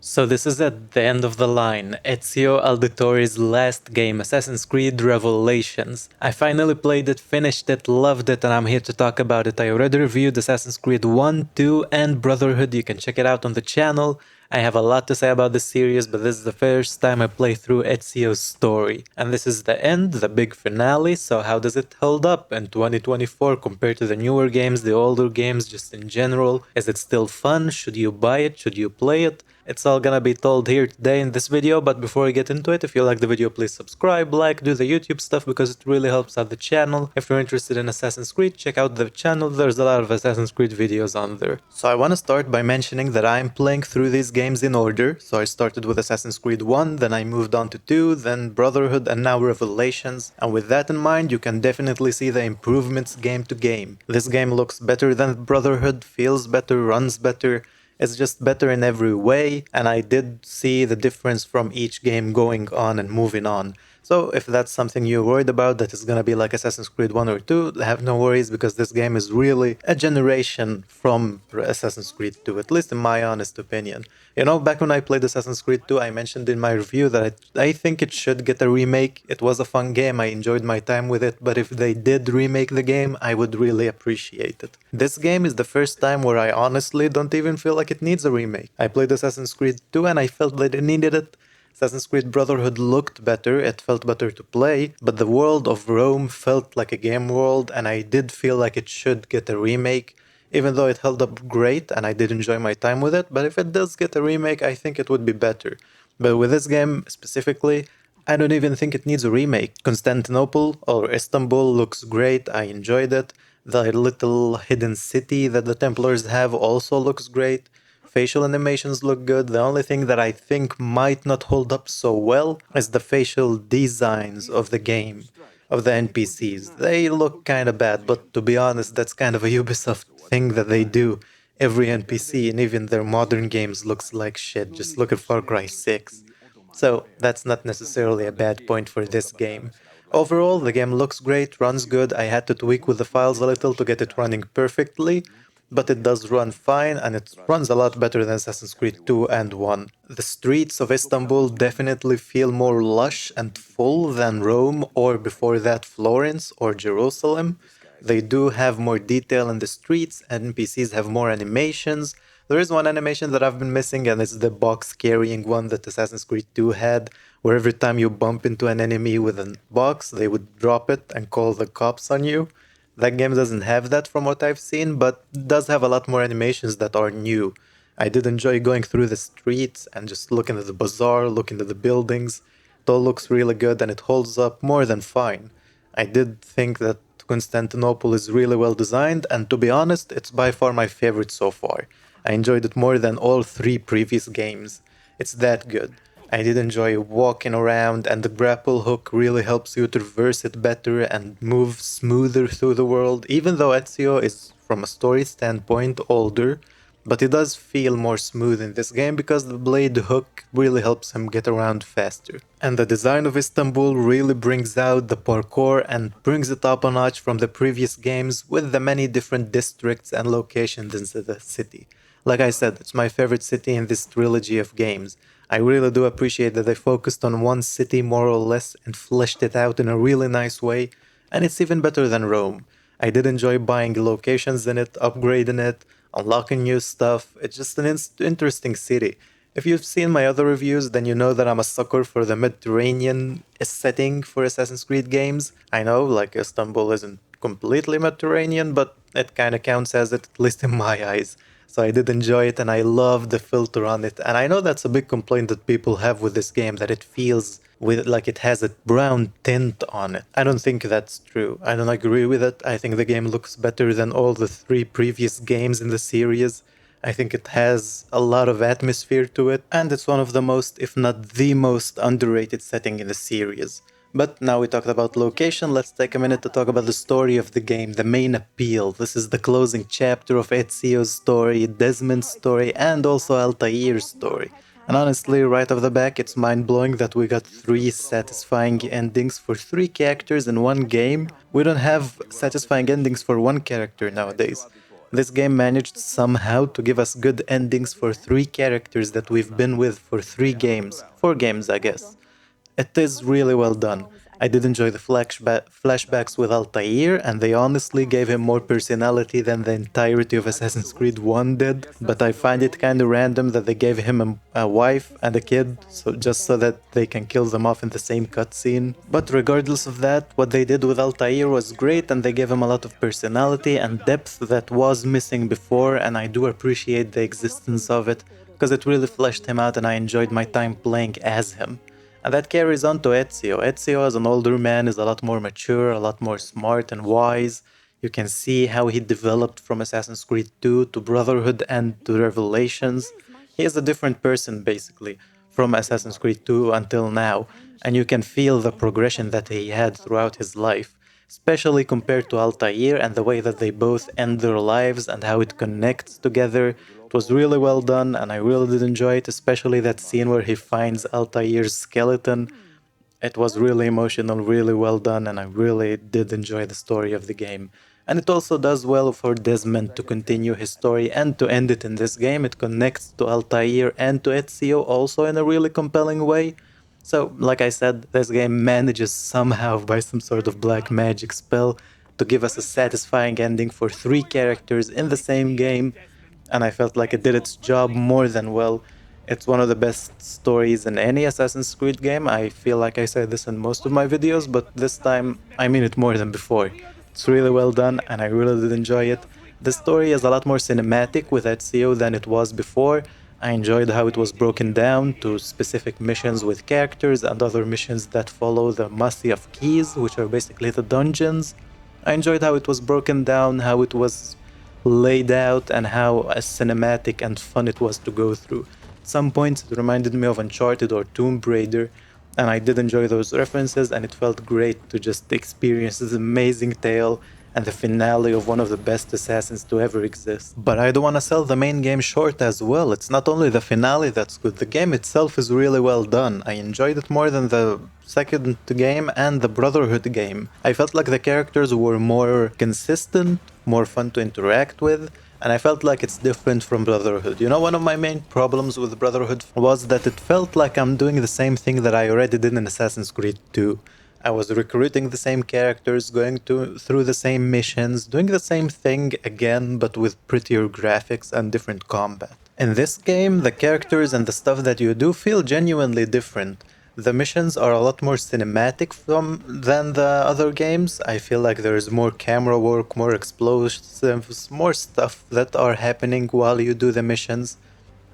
So this is at the end of the line, Ezio Auditore's last game, Assassin's Creed Revelations. I finally played it, finished it, loved it, and I'm here to talk about it. I already reviewed Assassin's Creed 1, 2, and Brotherhood. You can check it out on the channel. I have a lot to say about this series, but this is the first time I play through Ezio's story. And this is the end, the big finale, so how does it hold up in 2024 compared to the newer games, the older games, just in general? Is it still fun? Should you buy it? Should you play it? It's all gonna be told here today in this video, but before we get into it, if you like the video, please subscribe, like, do the YouTube stuff because it really helps out the channel. If you're interested in Assassin's Creed, check out the channel, there's a lot of Assassin's Creed videos on there. So I want to start by mentioning that I'm playing through these games in order. So I started with Assassin's Creed 1, then I moved on to 2, then Brotherhood, and now Revelations. And with that in mind, you can definitely see the improvements game to game. This game looks better than Brotherhood, feels better, runs better. It's just better in every way, and I did see the difference from each game going on and moving on. So if that's something you're worried about, that it's gonna be like Assassin's Creed 1 or 2, have no worries because this game is really a generation from Assassin's Creed 2, at least in my honest opinion. You know, back when I played Assassin's Creed 2, I mentioned in my review that I think it should get a remake. It was a fun game, I enjoyed my time with it, but if they did remake the game, I would really appreciate it. This game is the first time where I honestly don't even feel like it needs a remake. I played Assassin's Creed 2 and I felt that it needed it. Assassin's Creed Brotherhood looked better, it felt better to play, but the world of Rome felt like a game world, and I did feel like it should get a remake, even though it held up great and I did enjoy my time with it, but if it does get a remake, I think it would be better. But with this game specifically, I don't even think it needs a remake. Constantinople or Istanbul looks great, I enjoyed it. The little hidden city that the Templars have also looks great. Facial animations look good. The only thing that I think might not hold up so well is the facial designs of the game, of the NPCs. They look kinda bad, but to be honest, that's kind of a Ubisoft thing that they do. Every NPC in even their modern games looks like shit. Just look at Far Cry 6. So that's not necessarily a bad point for this game. Overall, the game looks great, runs good. I had to tweak with the files a little to get it running perfectly, but it does run fine and it runs a lot better than Assassin's Creed 2 and 1. The streets of Istanbul definitely feel more lush and full than Rome or before that Florence or Jerusalem. They do have more detail in the streets, and NPCs have more animations. There is one animation that I've been missing, and it's the box carrying one that Assassin's Creed 2 had, where every time you bump into an enemy with a box, they would drop it and call the cops on you. That game doesn't have that from what I've seen, but does have a lot more animations that are new. I did enjoy going through the streets and just looking at the bazaar, looking at the buildings. It all looks really good and it holds up more than fine. I did think that Constantinople is really well designed, and to be honest, it's by far my favorite so far. I enjoyed it more than all three previous games. It's that good. I did enjoy walking around, and the grapple hook really helps you traverse it better and move smoother through the world, even though Ezio is, from a story standpoint, older. But it does feel more smooth in this game because the blade hook really helps him get around faster. And the design of Istanbul really brings out the parkour and brings it up a notch from the previous games with the many different districts and locations in the city. Like I said, it's my favorite city in this trilogy of games. I really do appreciate that they focused on one city more or less and fleshed it out in a really nice way, and it's even better than Rome. I did enjoy buying locations in it, upgrading it, unlocking new stuff. It's just an interesting city. If you've seen my other reviews, then you know that I'm a sucker for the Mediterranean setting for Assassin's Creed games. I know, like, Istanbul isn't completely Mediterranean, but it kinda counts as it, at least in my eyes. So I did enjoy it and I love the filter on it. And I know that's a big complaint that people have with this game, that it feels like it has a brown tint on it. I don't think that's true. I don't agree with it. I think the game looks better than all the three previous games in the series. I think it has a lot of atmosphere to it, and it's one of the most, if not the most, underrated setting in the series. But now we talked about location, let's take a minute to talk about the story of the game, the main appeal. This is the closing chapter of Ezio's story, Desmond's story, and also Altair's story. And honestly, right off the back, it's mind-blowing that we got 3 satisfying endings for 3 characters in one game. We don't have satisfying endings for one character nowadays. This game managed somehow to give us good endings for 3 characters that we've been with for 3 games. 4 games, I guess. It is really well done. I did enjoy the flashbacks with Altaiir, and they honestly gave him more personality than the entirety of Assassin's Creed 1 did. But I find it kinda random that they gave him a wife and a kid, just so that they can kill them off in the same cutscene. But regardless of that, what they did with Altair was great, and they gave him a lot of personality and depth that was missing before, and I do appreciate the existence of it, because it really fleshed him out and I enjoyed my time playing as him. And that carries on to Ezio. Ezio, as an older man, is a lot more mature, a lot more smart and wise. You can see how he developed from Assassin's Creed 2 to Brotherhood and to Revelations. He is a different person, basically, from Assassin's Creed 2 until now, and you can feel the progression that he had throughout his life, especially compared to Altair and the way that they both end their lives and how it connects together. It was really well done, and I really did enjoy it, especially that scene where he finds Altair's skeleton. It was really emotional, really well done, and I really did enjoy the story of the game. And it also does well for Desmond to continue his story and to end it in this game. It connects to Altair and to Ezio also in a really compelling way. So, like I said, this game manages somehow by some sort of black magic spell to give us a satisfying ending for 3 characters in the same game, and I felt like it did its job more than well. It's one of the best stories in any Assassin's Creed game. I feel like I said this in most of my videos, but this time I mean it more than before. It's really well done, and I really did enjoy it. The story is a lot more cinematic with Ezio than it was before. I enjoyed how it was broken down to specific missions with characters and other missions that follow the Massey of Keys, which are basically the dungeons. I enjoyed how it was broken down, how it was laid out, and how cinematic and fun it was to go through. At some points it reminded me of Uncharted or Tomb Raider, and I did enjoy those references, and it felt great to just experience this amazing tale and the finale of one of the best assassins to ever exist. But I don't want to sell the main game short as well. It's not only the finale that's good, the game itself is really well done. I enjoyed it more than the second game and the Brotherhood game. I felt like the characters were more consistent, more fun to interact with, and I felt like it's different from Brotherhood. You know, one of my main problems with Brotherhood was that it felt like I'm doing the same thing that I already did in Assassin's Creed 2. I was recruiting the same characters, going through the same missions, doing the same thing again, but with prettier graphics and different combat. In this game, the characters and the stuff that you do feel genuinely different. The missions are a lot more cinematic than the other games. I feel like there is more camera work, more explosives, more stuff that are happening while you do the missions.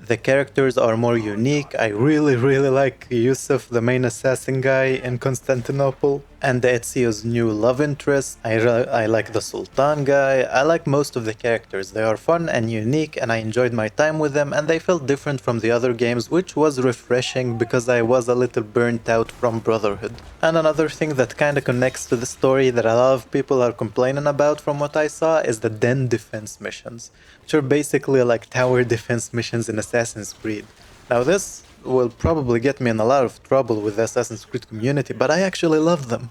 The characters are more unique. I really like Yusuf, the main assassin guy in Constantinople, and Ezio's new love interest. I like the Sultan guy. I like most of the characters. They are fun and unique, and I enjoyed my time with them, and they felt different from the other games, which was refreshing because I was a little burnt out from Brotherhood. And another thing that kinda connects to the story that a lot of people are complaining about from what I saw is the den defense missions, which are basically like tower defense missions in Assassin's Creed. Now this will probably get me in a lot of trouble with the Assassin's Creed community, but I actually love them.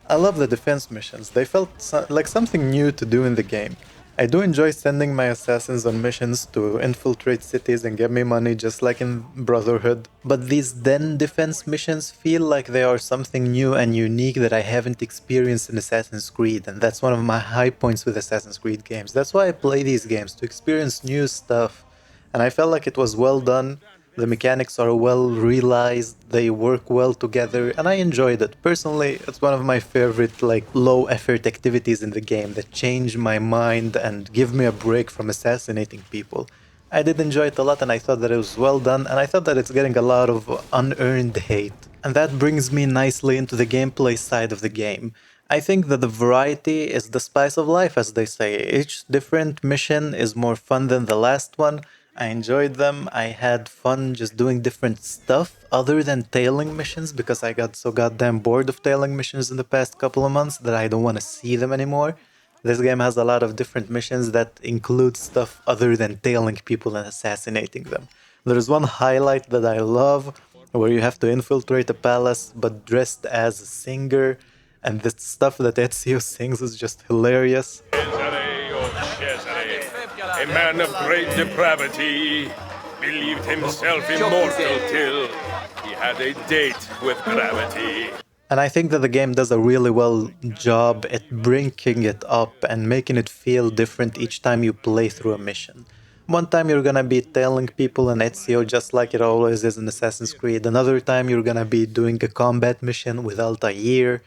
I love the defense missions. They felt like something new to do in the game. I do enjoy sending my assassins on missions to infiltrate cities and get me money just like in Brotherhood, but these den defense missions feel like they are something new and unique that I haven't experienced in Assassin's Creed, and that's one of my high points with Assassin's Creed games. That's why I play these games, to experience new stuff, and I felt like it was well done. The mechanics are well realized, they work well together, and I enjoyed it. Personally, it's one of my favorite low effort activities in the game that change my mind and give me a break from assassinating people. I did enjoy it a lot, and I thought that it was well done, and I thought that it's getting a lot of unearned hate. And that brings me nicely into the gameplay side of the game. I think that the variety is the spice of life, as they say. Each different mission is more fun than the last one. I enjoyed them. I had fun just doing different stuff other than tailing missions because I got so goddamn bored of tailing missions in the past couple of months that I don't want to see them anymore. This game has a lot of different missions that include stuff other than tailing people and assassinating them. There's one highlight that I love where you have to infiltrate a palace but dressed as a singer, and the stuff that Ezio sings is just hilarious. A man of great depravity, believed himself immortal till he had a date with gravity. And I think that the game does a really well job at bringing it up and making it feel different each time you play through a mission. One time you're gonna be telling people an Ezio just like it always is in Assassin's Creed. Another time you're gonna be doing a combat mission with Altaiir.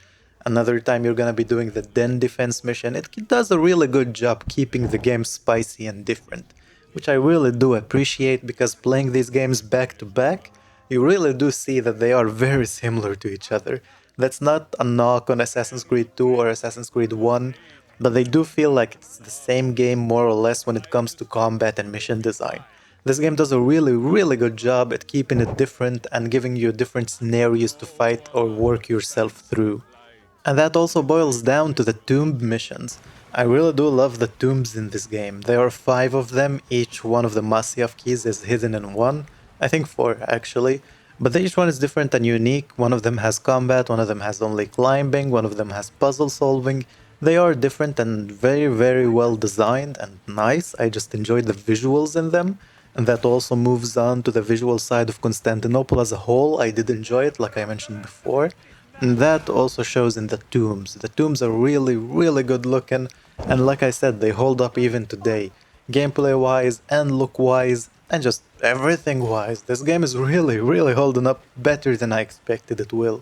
Another time you're gonna be doing the den defense mission. It does a really good job keeping the game spicy and different, which I really do appreciate because playing these games back to back, you really do see that they are very similar to each other. That's not a knock on Assassin's Creed 2 or Assassin's Creed 1, but they do feel like it's the same game more or less when it comes to combat and mission design. This game does a really, really good job at keeping it different and giving you different scenarios to fight or work yourself through. And that also boils down to the tomb missions. I really do love the tombs in this game. There are 5 of them, each one of the Masyaf keys is hidden in one. I think 4 actually. But each one is different and unique. One of them has combat, one of them has only climbing, one of them has puzzle solving. They are different and very, very well designed and nice. I just enjoy the visuals in them. And that also moves on to the visual side of Constantinople as a whole. I did enjoy it, like I mentioned before. And that also shows in the tombs. The tombs are really, really good looking, and like I said, they hold up even today. Gameplay wise and look wise, and just everything wise. This game is really, really holding up better than I expected it will.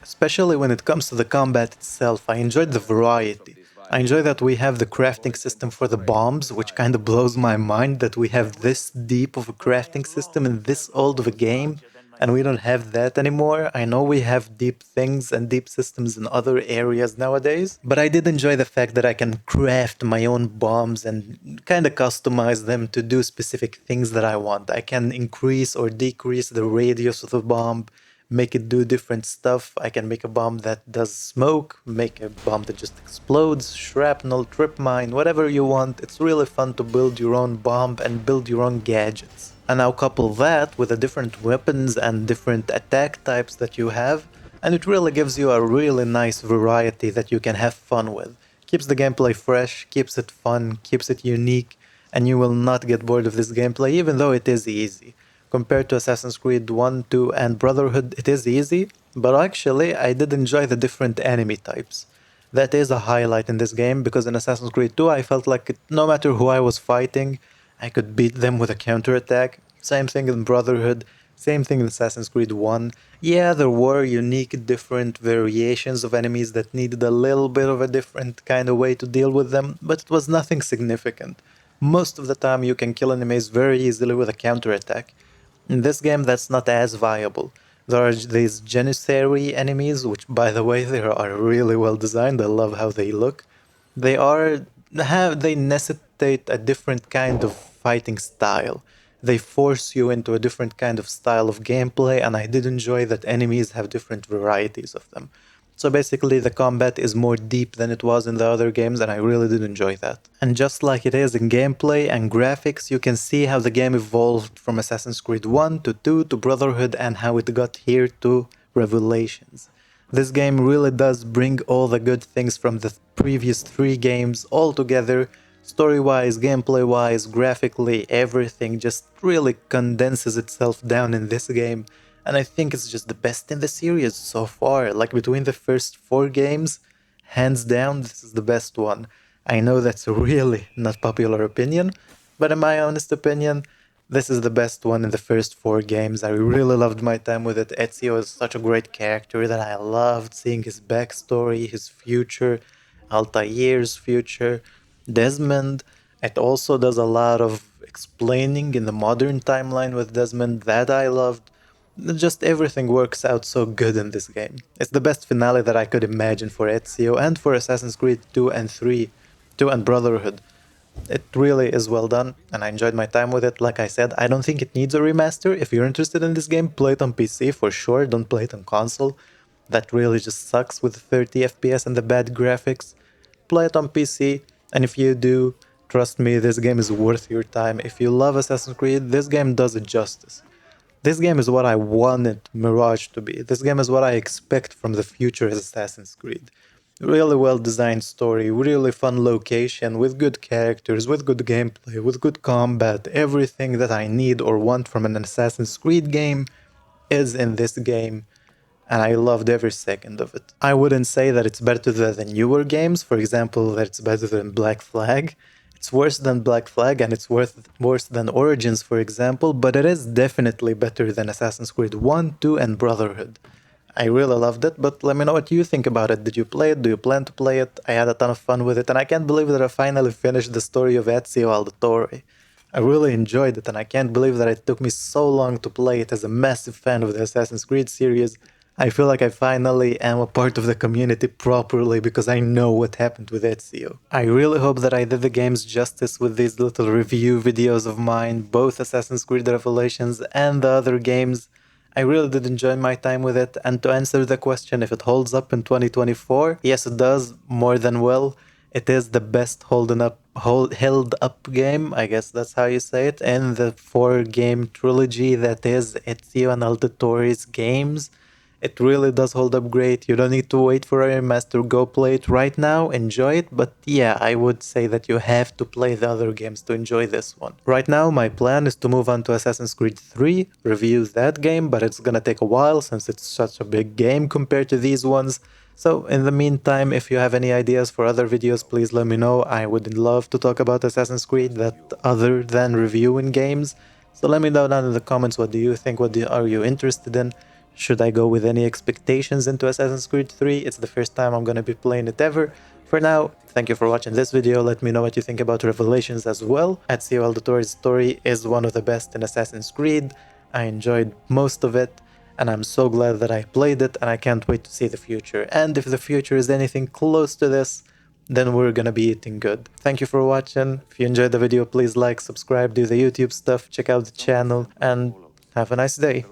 Especially when it comes to the combat itself, I enjoyed the variety. I enjoy that we have the crafting system for the bombs, which kinda blows my mind that we have this deep of a crafting system in this old of a game, and we don't have that anymore. I know we have deep things and deep systems in other areas nowadays, but I did enjoy the fact that I can craft my own bombs and kinda customize them to do specific things that I want. I can increase or decrease the radius of the bomb, make it do different stuff. I can make a bomb that does smoke, make a bomb that just explodes, shrapnel, trip mine, whatever you want. It's really fun to build your own bomb and build your own gadgets. And now couple that with the different weapons and different attack types that you have, and it really gives you a really nice variety that you can have fun with. Keeps the gameplay fresh, keeps it fun, keeps it unique, and you will not get bored of this gameplay even though it is easy. Compared to Assassin's Creed 1, 2, and Brotherhood, it is easy, but actually I did enjoy the different enemy types. That is a highlight in this game, because in Assassin's Creed 2 I felt like no matter who I was fighting, I could beat them with a counterattack. Same thing in Brotherhood, same thing in Assassin's Creed 1. Yeah, there were unique different variations of enemies that needed a little bit of a different kind of way to deal with them, but it was nothing significant. Most of the time you can kill enemies very easily with a counterattack. In this game, that's not as viable. There are these Janissary enemies, which, by the way, they are really well designed. I love how they look. They necessitate a different kind of fighting style. They force you into a different kind of style of gameplay, and I did enjoy that enemies have different varieties of them. So basically the combat is more deep than it was in the other games, and I really did enjoy that. And just like it is in gameplay and graphics, you can see how the game evolved from Assassin's Creed 1 to 2 to Brotherhood and how it got here to Revelations. This game really does bring all the good things from the previous 3 games all together. Story-wise, gameplay-wise, graphically, everything just really condenses itself down in this game. And I think it's just the best in the series so far. Like between the first 4 games, hands down, this is the best one. I know that's a really not popular opinion, but in my honest opinion, this is the best one in the first 4 games. I really loved my time with it. Ezio is such a great character that I loved seeing his backstory, his future, Altair's future, Desmond. It also does a lot of explaining in the modern timeline with Desmond that I loved. Just everything works out so good in this game. It's the best finale that I could imagine for Ezio and for Assassin's Creed 2 and 3, 2 and Brotherhood. It really is well done, and I enjoyed my time with it. Like I said, I don't think it needs a remaster. If you're interested in this game, play it on PC for sure, don't play it on console. That really just sucks with 30 FPS and the bad graphics. Play it on PC, and if you do, trust me, this game is worth your time. If you love Assassin's Creed, this game does it justice. This game is what I wanted Mirage to be. This game is what I expect from the future Assassin's Creed. Really well designed story, really fun location, with good characters, with good gameplay, with good combat. Everything that I need or want from an Assassin's Creed game is in this game, and I loved every second of it. I wouldn't say that it's better than the newer games, for example, that it's better than Black Flag. It's worse than Black Flag and it's worse than Origins, for example, but it is definitely better than Assassin's Creed 1, 2, and Brotherhood. I really loved it, but let me know what you think about it. Did you play it? Do you plan to play it? I had a ton of fun with it, and I can't believe that I finally finished the story of Ezio Auditore. I really enjoyed it, and I can't believe that it took me so long to play it. As a massive fan of the Assassin's Creed series, I feel like I finally am a part of the community properly because I know what happened with Ezio. I really hope that I did the games justice with these little review videos of mine, both Assassin's Creed Revelations and the other games. I really did enjoy my time with it, and to answer the question if it holds up in 2024, yes it does, more than well. It is the best held up game, I guess that's how you say it, in the 4-game trilogy that is Ezio and Auditore's games. It really does hold up great. You don't need to wait for a remaster. Go play it right now, enjoy it. But yeah, I would say that you have to play the other games to enjoy this one. Right now, my plan is to move on to Assassin's Creed 3, review that game, but it's gonna take a while since it's such a big game compared to these ones. So in the meantime, if you have any ideas for other videos, please let me know. I would love to talk about Assassin's Creed that other than reviewing games. So let me know down in the comments, what do you think, are you interested in? Should I go with any expectations into Assassin's Creed 3? It's the first time I'm gonna be playing it ever. For now, thank you for watching this video. Let me know what you think about Revelations as well. Ezio Auditore's story is one of the best in Assassin's Creed. I enjoyed most of it, and I'm so glad that I played it, and I can't wait to see the future. And if the future is anything close to this, then we're gonna be eating good. Thank you for watching. If you enjoyed the video, please like, subscribe, do the YouTube stuff, check out the channel, and have a nice day.